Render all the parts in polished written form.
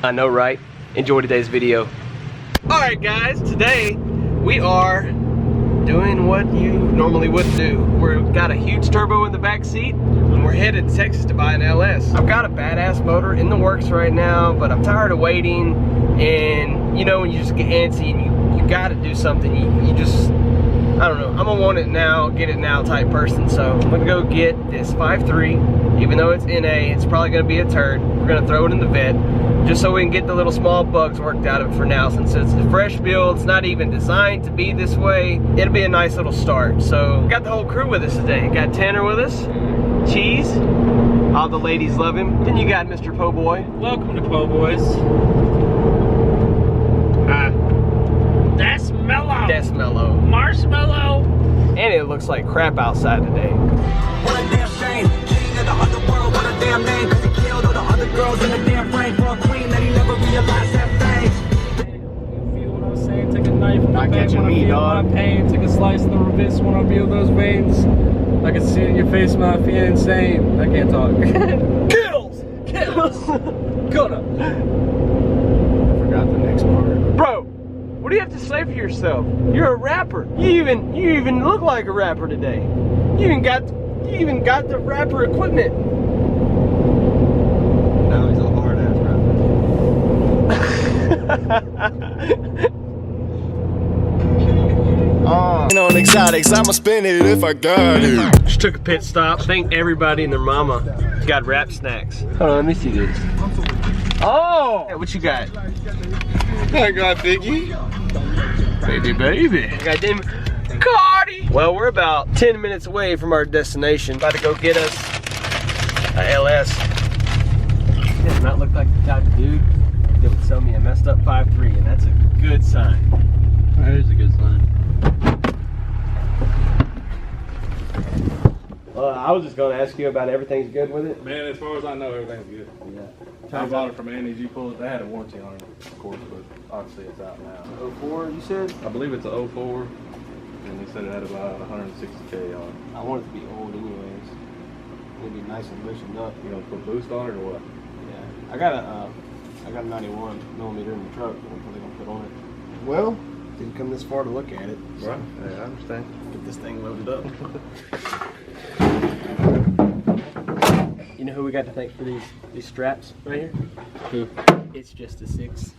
I know, right? Enjoy today's video. Alright guys, today we are doing what you normally wouldn't do. We've got a huge turbo in the back seat and we're headed to Texas to buy an LS. I've got a badass motor in the works right now, but I'm tired of waiting, and you know when you just get antsy and you gotta do something, you just, I don't know, I'm gonna want it now, get it now type person. So I'm gonna go get this 5.3, even though it's NA, it's probably gonna be a turd. We're gonna throw it in the vet, just so we can get the little small bugs worked out of it for now. Since it's a fresh build, it's not even designed to be this way, it'll be a nice little start. So we got the whole crew with us today. Got Tanner with us, Cheese, all the ladies love him. Then you got Mr. Po Boy. Welcome to Po Boys. That's mellow. That's mellow. Marshmallow. And it looks like crap outside today. What a damn shame. King of the underworld, what a damn name. Cause he killed all the other girls in the damn frame for a queen that he never realized that thing. You feel what I'm saying? Take a knife in Not the back catching when I me, feel dog. my pain. Take a slice of the wrist when I feel those veins. I can see it in your face, man. I feel insane. I can't talk. Kills! Gonna. I forgot the next part. Bro, what do you have to say for yourself? You're a rapper. You even look like a rapper today. You even got the rapper equipment. Now he's a hard ass rapper. On exotics, I'ma spend it if I got it. Just took a pit stop. Thank everybody and their mama got wrap snacks. Hold on, let me see this. Oh, what you got? I got Biggie. Baby. Goddamn Cardi. Well, we're about 10 minutes away from our destination. About to go get us a LS. Does not look like the type of dude that would sell me a messed up 5.3, and that's a good sign. That is a good sign. I was just going to ask you about everything's good with it. Man, as far as I know, everything's good. Yeah. I bought it from Andy's. You pulled it. They had a warranty on it, of course, but obviously it's out now. 04, you said? I believe it's a 04, and they said it had about 160K on it. I want it to be old anyways. It'd be nice and loosened up. You gonna put boost on it or what? Yeah. I got a 91 millimeter in the truck. I'm probably gonna put on it. Well, didn't come this far to look at it. So Right. Yeah, I understand. get this thing loaded up. You know who we got to thank for these straps right here? Who? It's just a 6.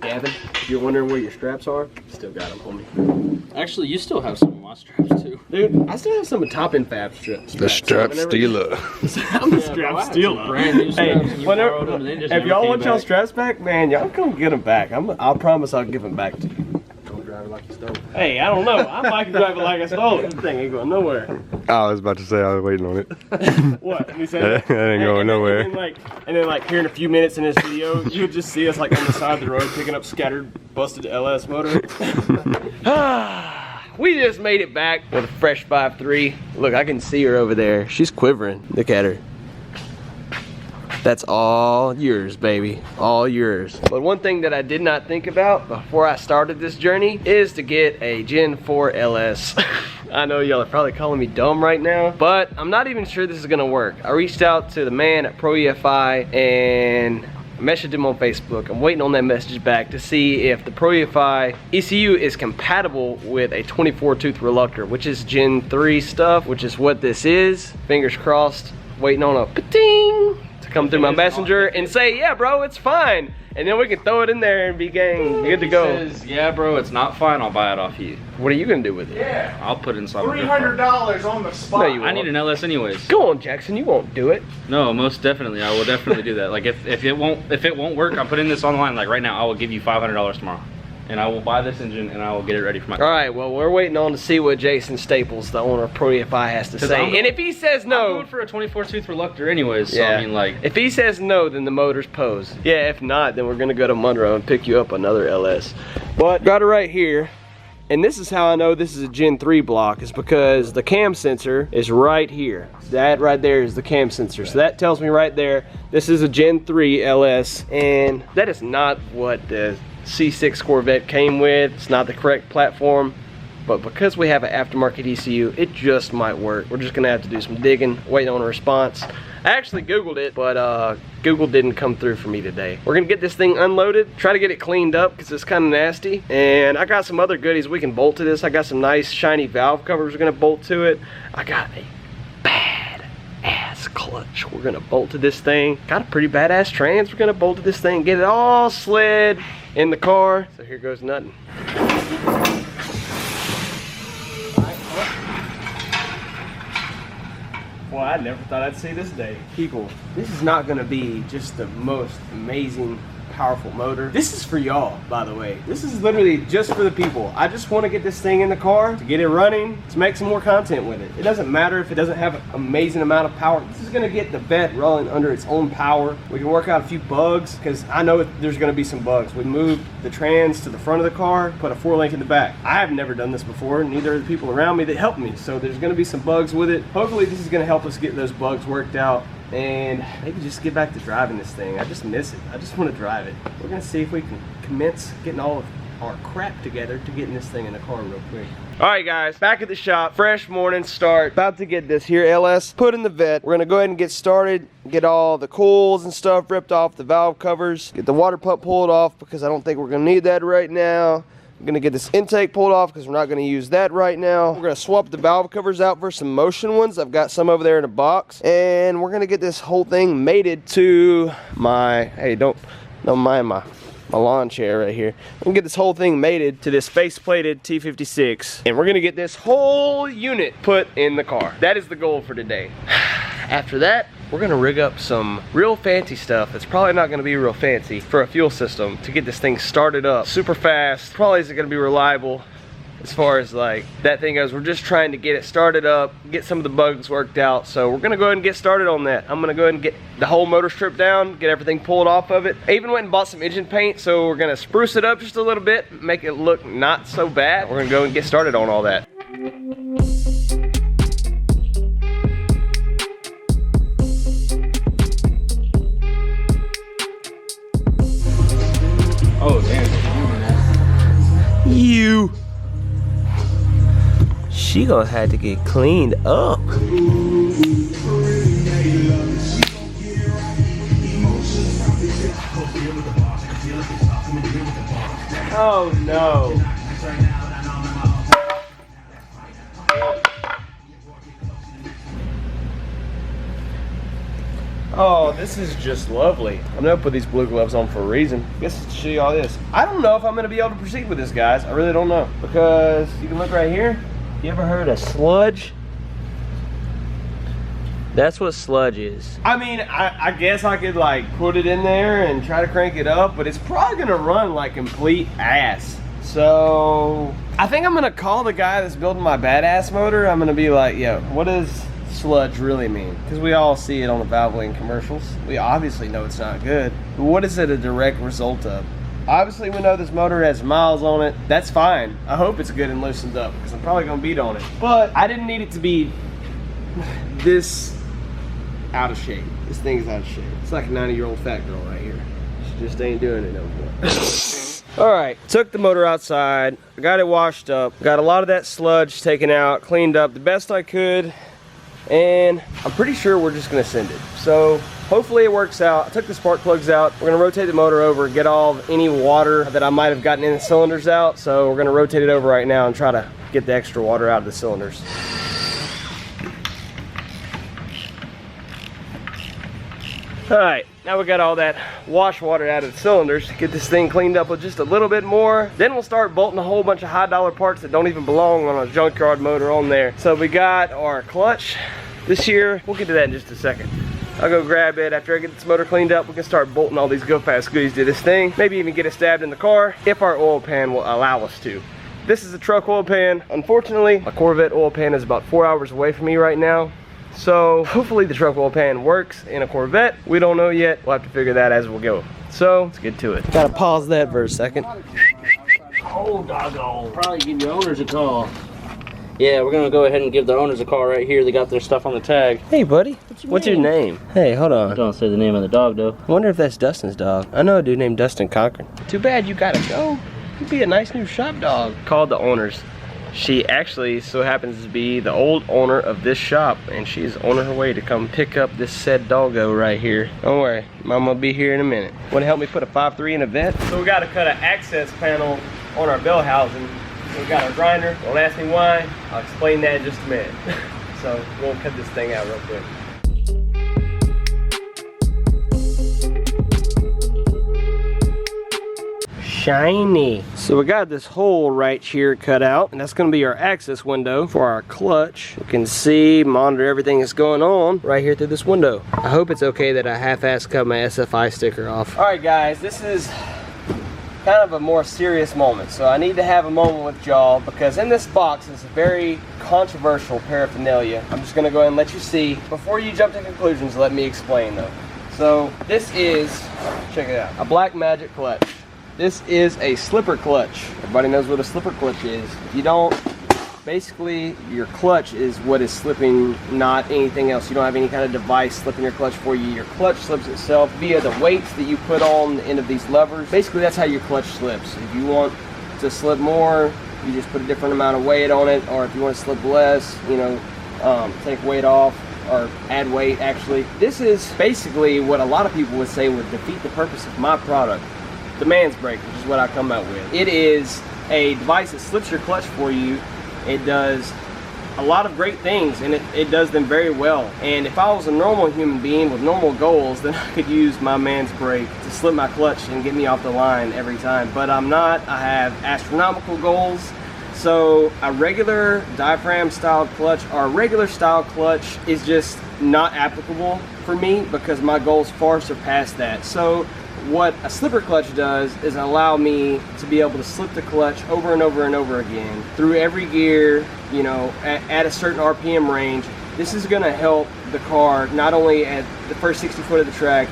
Gavin, if you're wondering where your straps are, still got them, homie. Actually, you still have some of my straps too. Dude, I still have some of Top End Fab straps. The strap stealer. I'm the strap stealer. Brand new straps. and you whenever, borrowed them and they just if never y'all came want y'all back. straps back, man, y'all come get them back. I promise I'll give them back to you. Don't drive it like you stole it. Hey, I don't know. I might drive it like I stole it. This thing ain't going nowhere. I was about to say I was waiting on it. What? You said That ain't going nowhere. And then like here in a few minutes in this video, you'll just see us like on the side of the road picking up scattered, busted LS motor. We just made it back with a fresh 5.3. Look, I can see her over there. She's quivering. Look at her. That's all yours, baby. All yours. But one thing that I did not think about before I started this journey is to get a Gen 4 LS. I know y'all are probably calling me dumb right now, but I'm not even sure this is gonna work. I reached out to the man at Pro EFI and messaged him on Facebook. I'm waiting on that message back to see if the Pro EFI ECU is compatible with a 24 tooth reluctor, which is Gen 3 stuff, which is what this is. Fingers crossed, waiting on a pa-ting to come through my messenger and say, yeah bro, it's fine. And then we can throw it in there and be good to go. Says, yeah, bro, it's not fine. I'll buy it off you. What are you gonna do with it? Yeah. I'll put it inside. $300 on the spot. No, you I won't. need an LS anyways. Go on, Jackson, you won't do it. No, most definitely. I will definitely do that. Like if it won't work, I'm putting this online. Like right now, I will give you $500 tomorrow, and I will buy this engine and I will get it ready for my. All right, well, we're waiting on to see what Jason Staples, the owner of Pro EFI, has to say. And if he says I'm no, going for a 24 tooth reluctor anyways. So yeah. I mean, like, if he says no, then the motor's posed. Yeah, if not, then we're gonna go to Monroe and pick you up another LS. But got it right here. And this is how I know this is a Gen 3 block, is because the cam sensor is right here. That right there is the cam sensor. So that tells me right there, this is a Gen 3 LS, and that is not what the C6 Corvette came with. It's not the correct platform. but because we have an aftermarket ECU, it just might work. We're just gonna have to do some digging, waiting on a response. I actually Googled it, but Google didn't come through for me today. We're gonna get this thing unloaded, try to get it cleaned up because it's kind of nasty. And I got some other goodies we can bolt to this. I got some nice shiny valve covers we're gonna bolt to it. I got a badass clutch we're gonna bolt to this thing. Got a pretty badass trans we're gonna bolt to this thing, get it all slid in the car. So here goes nothing. Well, I never thought I'd see this day. People, this is not gonna be just the most amazing, powerful motor. This is for y'all, by the way. This is literally just for the people. I just wanna get this thing in the car, to get it running, to make some more content with it. It doesn't matter if it doesn't have an amazing amount of power. This is gonna get the Vette rolling under its own power. We can work out a few bugs, because I know there's gonna be some bugs. We moved the trans to the front of the car, put a 4-link in the back. I have never done this before, neither are the people around me that helped me. So there's gonna be some bugs with it. Hopefully this is gonna help us get those bugs worked out and maybe just get back to driving this thing. I just miss it. I just want to drive it. We're gonna see if we can commence getting all of our crap together to getting this thing in the car real quick. All right guys, back at the shop, fresh morning start. About to get this here LS put in the Vette. We're gonna go ahead and get started, get all the coils and stuff ripped off the valve covers, get the water pump pulled off because I don't think we're gonna need that right now. I'm gonna get this intake pulled off because we're not gonna use that right now. We're gonna swap the valve covers out for some motion ones. I've got some over there in a box. And we're gonna get this whole thing mated to my, hey, don't mind my lawn chair right here. We're gonna get this whole thing mated to this face-plated T56. And we're gonna get this whole unit put in the car. That is the goal for today. After that, we're gonna rig up some real fancy stuff that's probably not gonna be real fancy for a fuel system to get this thing started up super fast. Probably isn't gonna be reliable as far as like that thing goes. We're just trying to get it started up, get some of the bugs worked out. So we're gonna go ahead and get started on that. I'm gonna go ahead and get the whole motor stripped down, get everything pulled off of it. I even went and bought some engine paint, so we're gonna spruce it up just a little bit, make it look not so bad. We're gonna go and get started on all that. Oh, damn. You. She gonna have to get cleaned up. Oh no. Oh, this is just lovely. I'm gonna put these blue gloves on for a reason. I guess to show you all this. I don't know if I'm gonna be able to proceed with this, guys. I really don't know. Because you can look right here. You ever heard of sludge? That's what sludge is. I mean, I guess I could like put it in there and try to crank it up, but it's probably gonna run like complete ass. So I think I'm gonna call the guy that's building my badass motor. I'm gonna be like, yo, what does sludge really mean? Because we all see it on the Valvoline commercials. We obviously know it's not good. But what is it a direct result of? Obviously we know this motor has miles on it. That's fine. I hope it's good and loosened up because I'm probably gonna beat on it. But I didn't need it to be this out of shape. This thing's out of shape. It's like a 90-year-old fat girl right here. She just ain't doing it no more. All right, took the motor outside, got it washed up, got a lot of that sludge taken out, cleaned up the best I could, and I'm pretty sure we're just gonna send it. So hopefully it works out. I took the spark plugs out. We're gonna rotate the motor over, get all any water that I might have gotten in the cylinders out. So we're gonna rotate it over right now and try to get the extra water out of the cylinders. All right, now we got all that wash water out of the cylinders. Get this thing cleaned up with just a little bit more. Then we'll start bolting a whole bunch of high dollar parts that don't even belong on a junkyard motor on there. So we got our clutch this year. We'll get to that in just a second. I'll go grab it. After I get this motor cleaned up, we can start bolting all these go fast goodies to this thing. Maybe even get it stabbed in the car if our oil pan will allow us to. This is a truck oil pan. Unfortunately, my Corvette oil pan is about 4 hours away from me right now. So hopefully the truck oil pan works in a Corvette. We don't know yet. We'll have to figure that as we go. So let's get to it. Gotta pause that for a second. Oh, doggone. Probably give your owners a call. Yeah, we're gonna go ahead and give the owners a call right here. They got their stuff on the tag. Hey buddy, what's your name? Hey, hold on. Don't say the name of the dog though. I wonder if that's Dustin's dog. I know a dude named Dustin Cochran. Too bad you gotta go. You'd be a nice new shop dog. Called the owners. She actually so happens to be the old owner of this shop, and she's on her way to come pick up this said doggo right here. Don't worry, Mama will be here in a minute. Want to help me put a 5.3 in a vet? So we got to cut an access panel on our bell housing. So we got our grinder. Don't ask me why. I'll explain that in just a minute. So we'll cut this thing out real quick. Shiny. So we got this hole right here cut out, and that's going to be our access window for our clutch. You can see, monitor everything that's going on right here through this window. I hope it's okay that I half-assed cut my SFI sticker off. All right, guys, this is kind of a more serious moment, so I need to have a moment with y'all, because in this box is a very controversial paraphernalia. I'm just going to go ahead and let you see. Before you jump to conclusions, let me explain though. So this is, check it out, a Black Magic clutch. This is a slipper clutch. Everybody knows what a slipper clutch is. If you don't, basically your clutch is what is slipping, not anything else. You don't have any kind of device slipping your clutch for you. Your clutch slips itself via the weights that you put on the end of these levers. Basically, that's how your clutch slips. If you want to slip more, you just put a different amount of weight on it, or if you want to slip less, you know, take weight off or add weight actually. This is basically what a lot of people would say would defeat the purpose of my product. The mansbrake, which is what I come out with. It is a device that slips your clutch for you. It does a lot of great things, and it does them very well. And if I was a normal human being with normal goals, then I could use my mansbrake to slip my clutch and get me off the line every time. But I'm not. I have astronomical goals. So a regular diaphragm style clutch or a regular style clutch is just not applicable for me, because my goals far surpass that. So what a slipper clutch does is allow me to be able to slip the clutch over and over and over again through every gear, you know, at a certain RPM range. This is going to help the car not only at the first 60 foot of the track,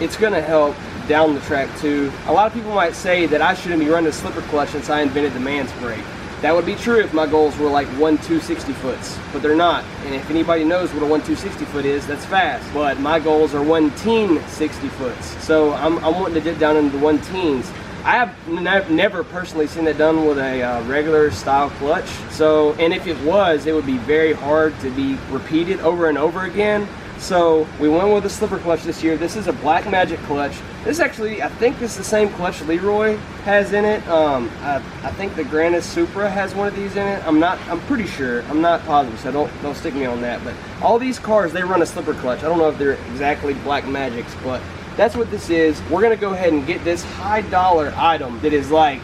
it's going to help down the track too. A lot of people might say that I shouldn't be running a slipper clutch since I invented the mansbrake. That would be true if my goals were like 1-2 60 foots, but they're not. And if anybody knows what a 1-2 60 foot is, that's fast. But my goals are 1-teen 60 foots. So I'm wanting to get down into the 1-teens. I have never personally seen that done with a regular style clutch. So, and if it was, it would be very hard to be repeated over and over again. So we went with a slipper clutch this year. This is a Black Magic clutch. This actually, I think this is the same clutch Leroy has in it. I think the Granite Supra has one of these in it. I'm pretty sure. I'm not positive, so don't stick me on that. But all these cars, they run a slipper clutch. I don't know if they're exactly Black Magics, but that's what this is. We're gonna go ahead and get this high dollar item that is like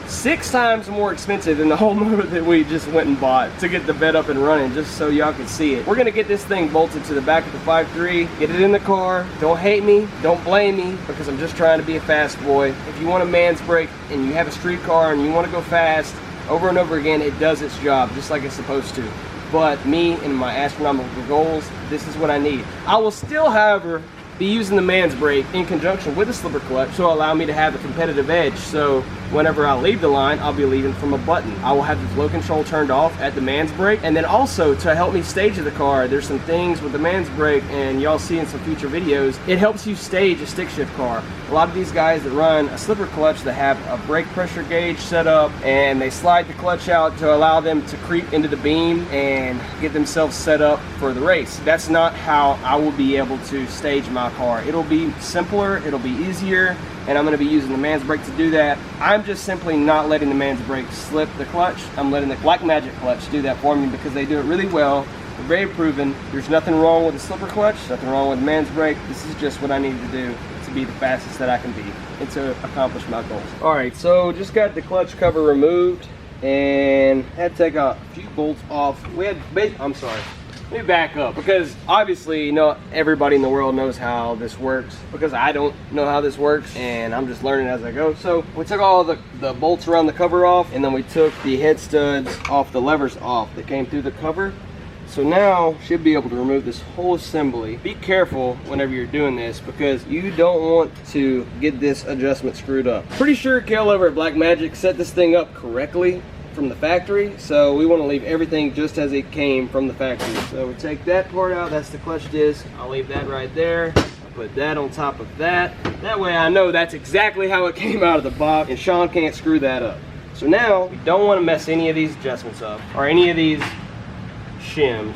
6 times more expensive than the whole motor that we just went and bought to get the bed up and running, just so y'all can see it. We're gonna get this thing bolted to the back of the 5.3, get it in the car. Don't hate me, don't blame me, because I'm just trying to be a fast boy. If you want a mansbrake and you have a street car and you want to go fast over and over again, it does its job just like it's supposed to. But me and my astronomical goals, this is what I need. I will still, however, be using the mansbrake in conjunction with the slipper clutch to allow me to have a competitive edge. So whenever I leave the line, I'll be leaving from a button. I will have the flow control turned off at the mansbrake, and then also to help me stage the car, there's some things with the mansbrake, and y'all see in some future videos, it helps you stage a stick shift car. A lot of these guys that run a slipper clutch, they have a brake pressure gauge set up, and they slide the clutch out to allow them to creep into the beam and get themselves set up for the race. That's not how I will be able to stage my car. It'll be simpler, it'll be easier, and I'm going to be using the mansbrake to do that. I'm just simply not letting the mansbrake slip the clutch. I'm letting the Black Magic clutch do that for me, because they do it really well. They're very proven. There's nothing wrong with the slipper clutch, nothing wrong with the mansbrake. This is just what I need to do to be the fastest that I can be and to accomplish my goals. Alright, so just got the clutch cover removed and had to take a few bolts off. I'm sorry. Let me back up, because obviously, you know, everybody in the world knows how this works, because I don't know how this works and I'm just learning as I go. So we took all the bolts around the cover off, and then we took the head studs off, the levers off that came through the cover. So now should be able to remove this whole assembly. Be careful whenever you're doing this, because you don't want to get this adjustment screwed up. Pretty sure Kel over at Black Magic set this thing up correctly from the factory, so we want to leave everything just as it came from the factory. So we take that part out, that's the clutch disc. I'll leave that right there. I'll put that on top of that. That way I know that's exactly how it came out of the box, and Sean can't screw that up. So now, we don't want to mess any of these adjustments up, or any of these shims,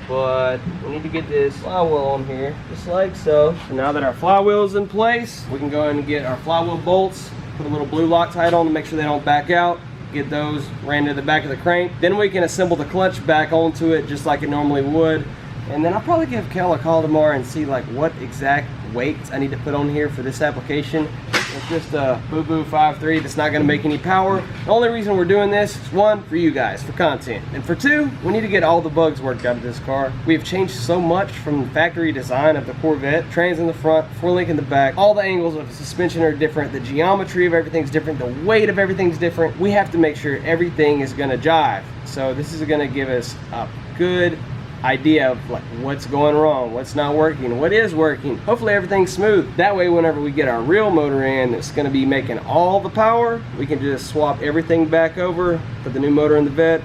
but we need to get this flywheel on here, just like so. So now that our flywheel is in place, we can go ahead and get our flywheel bolts, put a little blue Loctite on to make sure they don't back out, get those ran to the back of the crank. Then we can assemble the clutch back onto it just like it normally would. And then I'll probably give Kel a call tomorrow and see like what exact weights I need to put on here for this application. It's just a boo-boo 5.3 that's not gonna make any power. The only reason we're doing this is one, for you guys, for content. And for two, we need to get all the bugs worked out of this car. We've changed so much from the factory design of the Corvette. Trans in the front, 4-link in the back. All the angles of the suspension are different. The geometry of everything's different. The weight of everything's different. We have to make sure everything is gonna jive. So this is gonna give us a good idea of like what's going wrong, what's not working, what is working. Hopefully everything's smooth. That way whenever we get our real motor in, it's going to be making all the power. We can just swap everything back over, put the new motor in the vet,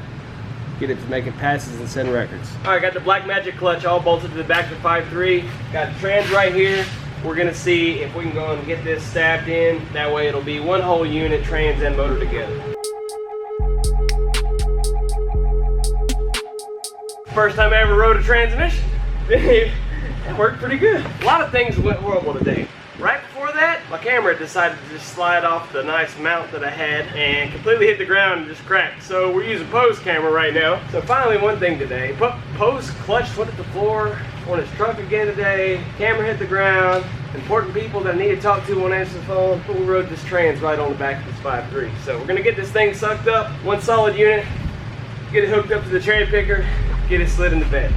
get it to making passes and setting records. Alright, got the Black Magic clutch all bolted to the back of the 5.3. Got the trans right here. We're going to see if we can go and get this stabbed in. That way it'll be one whole unit, trans and motor together. First time I ever rode a transmission. It worked pretty good. A lot of things went horrible today. Right before that, my camera decided to just slide off the nice mount that I had and completely hit the ground and just cracked. So we're using Poe's camera right now. So finally one thing today, Poe's clutch went at the floor on his truck again today. Camera hit the ground. Important people that I need to talk to won't answer the phone. We rode this trans right on the back of this 5.3. So we're gonna get this thing sucked up, one solid unit, get it hooked up to the cherry picker, get it slid in the bed.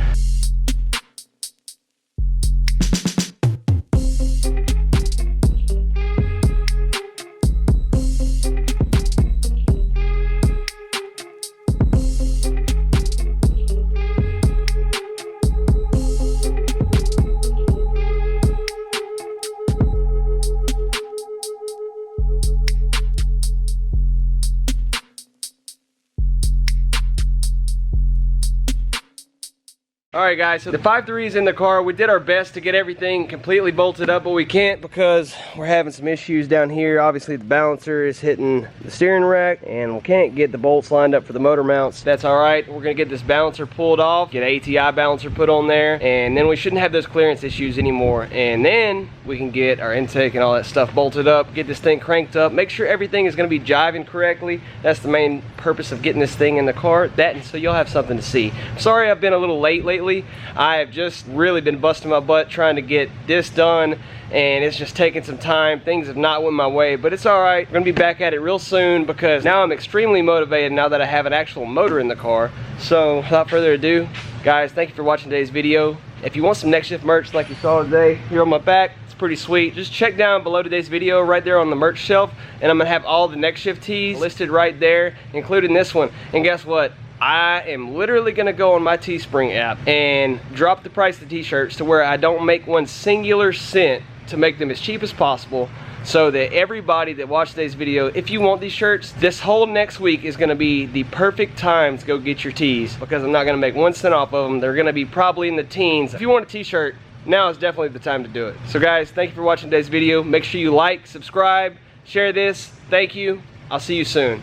Alright guys, so the 5.3 is in the car. We did our best to get everything completely bolted up, but we can't because we're having some issues down here. Obviously the balancer is hitting the steering rack and we can't get the bolts lined up for the motor mounts. That's alright. We're going to get this balancer pulled off, get an ATI balancer put on there, and then we shouldn't have those clearance issues anymore. And then we can get our intake and all that stuff bolted up, get this thing cranked up, make sure everything is going to be jiving correctly. That's the main purpose of getting this thing in the car. That, and so you'll have something to see. Sorry I've been a little late lately. I have just really been busting my butt trying to get this done, and it's just taking some time. Things have not went my way, but it's all right. We're gonna be back at it real soon because now I'm extremely motivated now that I have an actual motor in the car. So without further ado, guys, thank you for watching today's video. If you want some Next Shift merch like you saw today here on my back, it's pretty sweet. Just check down below today's video right there on the merch shelf, and I'm gonna have all the Next Shift tees listed right there, including this one. And guess what? I am literally gonna go on my Teespring app and drop the price of the t-shirts to where I don't make one singular cent to make them as cheap as possible, so that everybody that watched today's video, if you want these shirts, this whole next week is gonna be the perfect time to go get your tees, because I'm not gonna make 1 cent off of them. They're gonna be probably in the teens. If you want a t-shirt, now is definitely the time to do it. So guys, thank you for watching today's video. Make sure you like, subscribe, share this. Thank you. I'll see you soon.